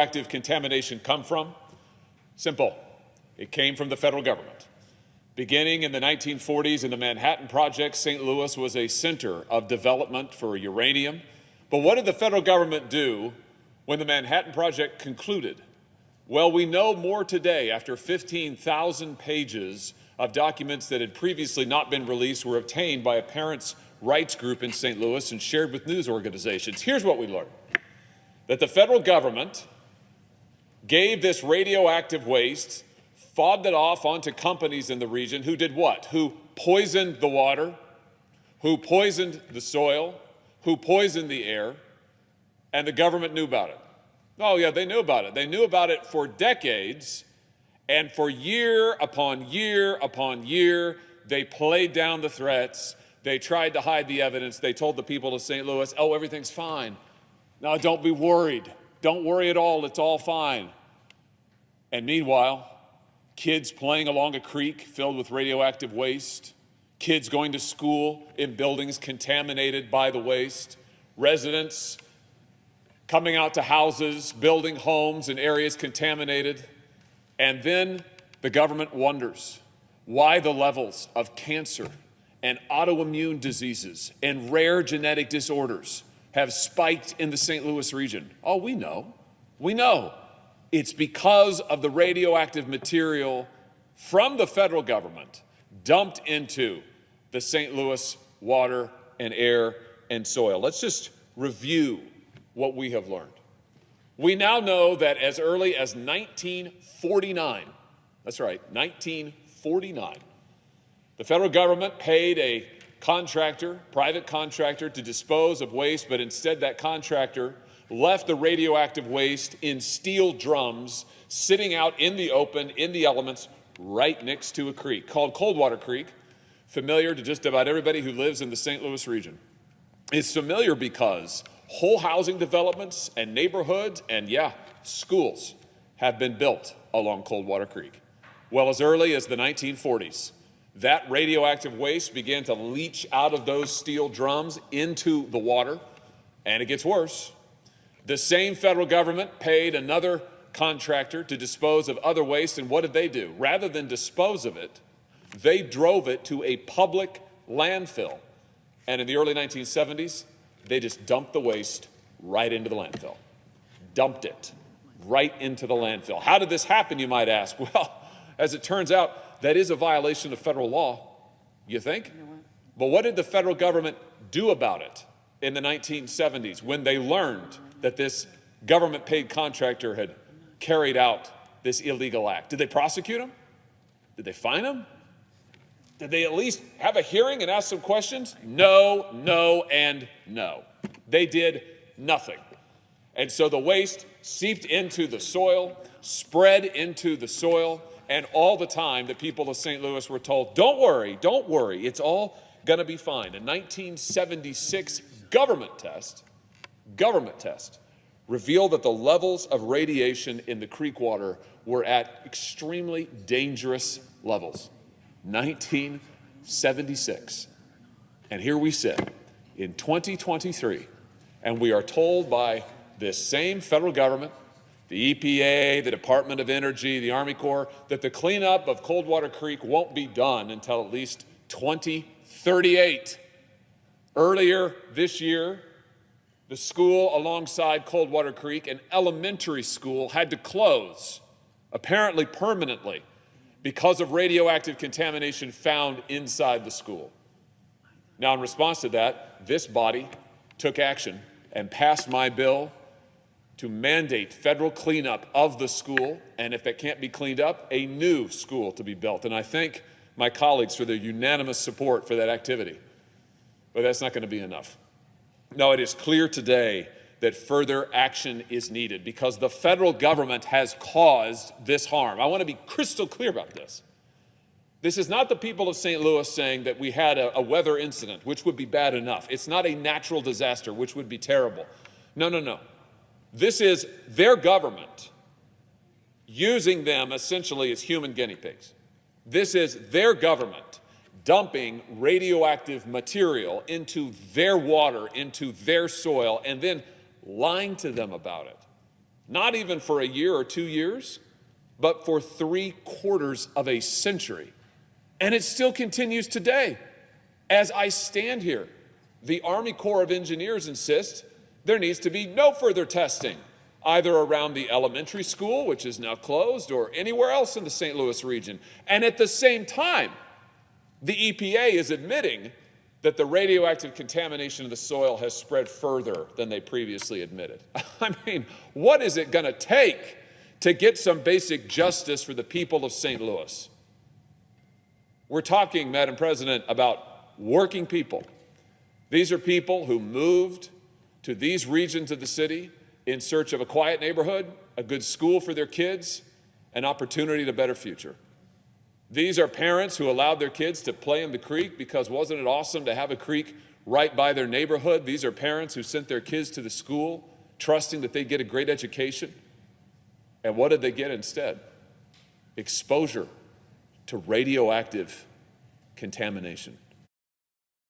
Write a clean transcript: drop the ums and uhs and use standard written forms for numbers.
radioactive contamination come from? Simple. It came from the federal government. Beginning in the 1940s in the Manhattan Project, St. Louis was a center of development for uranium. But what did the federal government do when the Manhattan Project concluded? Well, we know more today after 15,000 pages of documents that had previously not been released were obtained by a parents' rights group in St. Louis and shared with news organizations. Here's what we learned: that the federal government gave this radioactive waste, fobbed it off onto companies in the region who did what? Who poisoned the water, who poisoned the soil, who poisoned the air, and the government knew about it. Oh yeah, they knew about it. They knew about it for decades, and for year upon year upon year, they played down the threats. They tried to hide the evidence. They told the people of St. Louis, oh, everything's fine. Now, don't be worried. Don't worry at all. It's all fine. And meanwhile, kids playing along a creek filled with radioactive waste, kids going to school in buildings contaminated by the waste, residents coming out to houses, building homes in areas contaminated. And then the government wonders why the levels of cancer and autoimmune diseases and rare genetic disorders have spiked in the St. Louis region. Oh, we know. We know. It's because of the radioactive material from the federal government dumped into the St. Louis water and air and soil. Let's just review what we have learned. We now know that as early as 1949, that's right, 1949, the federal government paid a contractor, private contractor, to dispose of waste, but instead that contractor left the radioactive waste in steel drums sitting out in the open, in the elements, right next to a creek called Coldwater Creek, familiar to just about everybody who lives in the St. Louis region. It's familiar because whole housing developments and neighborhoods and, yeah, schools have been built along Coldwater Creek. Well, as early as the 1940s, that radioactive waste began to leach out of those steel drums into the water, and it gets worse. The same federal government paid another contractor to dispose of other waste, and what did they do? Rather than dispose of it, they drove it to a public landfill. And in the early 1970s, they just dumped the waste right into the landfill. Dumped it right into the landfill. How did this happen, you might ask? Well, as it turns out, that is a violation of federal law, you think? But what did the federal government do about it in the 1970s when they learned that this government-paid contractor had carried out this illegal act? Did they prosecute him? Did they fine him? Did they at least have a hearing and ask some questions? No, no, and no. They did nothing. And so the waste seeped into the soil, spread into the soil, and all the time the people of St. Louis were told, don't worry, it's all gonna be fine. A 1976 government test revealed that the levels of radiation in the creek water were at extremely dangerous levels. 1976. And here we sit in 2023, and we are told by this same federal government, the EPA, the Department of Energy, the Army Corps, that the cleanup of Coldwater Creek won't be done until at least 2038. Earlier this year, the school alongside Coldwater Creek, an elementary school, had to close, apparently permanently, because of radioactive contamination found inside the school. Now, in response to that, this body took action and passed my bill to mandate federal cleanup of the school, and if it can't be cleaned up, a new school to be built. And I thank my colleagues for their unanimous support for that activity. But that's not going to be enough. No, it is clear today that further action is needed because the federal government has caused this harm. I want to be crystal clear about this. This is not the people of St. Louis saying that we had a weather incident, which would be bad enough. It's not a natural disaster, which would be terrible. No, no, no. This is their government using them essentially as human guinea pigs. This is their government dumping radioactive material into their water, into their soil, and then lying to them about it. not even for a year or 2 years, but for 3/4 of a century. And it still continues today. As I stand here, the Army Corps of Engineers insists there needs to be no further testing, either around the elementary school, which is now closed, or anywhere else in the St. Louis region. And at the same time, the EPA is admitting that the radioactive contamination of the soil has spread further than they previously admitted. I mean, what is it going to take to get some basic justice for the people of St. Louis? We're talking, Madam President, about working people. These are people who moved to these regions of the city in search of a quiet neighborhood, a good school for their kids, an opportunity to a better future. These are parents who allowed their kids to play in the creek because wasn't it awesome to have a creek right by their neighborhood? These are parents who sent their kids to the school trusting that they'd get a great education. And what did they get instead? Exposure to radioactive contamination.